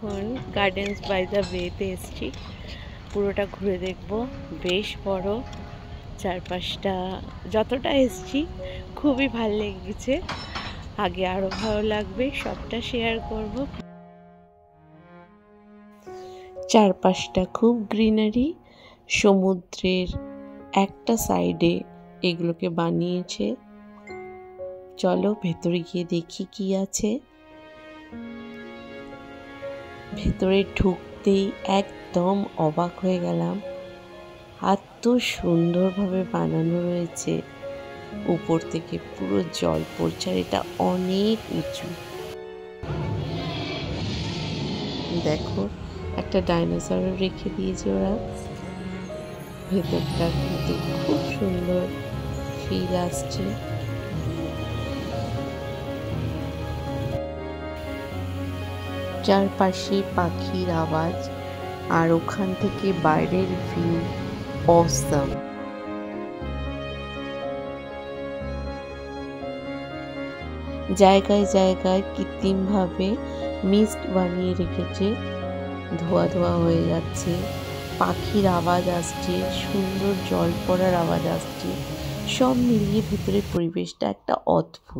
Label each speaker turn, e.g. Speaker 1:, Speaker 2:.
Speaker 1: এখন gardens by the ওয়েতে এসছি, পুরোটা ঘুরে দেখব। বেশ বড়, চারপাশটা যতটা এসছি খুবই ভালো লেগেছে। আগে আরো ভালো লাগবে, সবটা শেয়ার করব। চারপাশটা খুব গ্রিনারি, সমুদ্রের একটা সাইডে এগুলোকে বানিয়েছে। চলো ভেতরে গিয়ে দেখি কি আছে। ভেতরে ঢুকতেই একদম অবাক হয়ে গেলাম, এত সুন্দরভাবে বানানো রয়েছে। উপর থেকে পুরো জল পড়ছে, আর এটা অনেক উঁচু। দেখো, একটা ডাইনোসরও রেখে দিয়েছে ওরা। ভেতরটা কিন্তু খুব সুন্দর ফিল আসছে। চারপাশে পাখির আওয়াজ, আর ওখান থেকে বাইরের ভিউ অসাম। জায়গায় জায়গায় কৃত্রিমভাবে মিস্ট বানিয়ে রেখেছে, ধোয়া ধোয়া হয়ে যাচ্ছে। পাখির আওয়াজ আসছে, সুন্দর জল পড়ার আওয়াজ আসছে। সব মিলিয়ে ভেতরের পরিবেশটা একটা অদ্ভুত।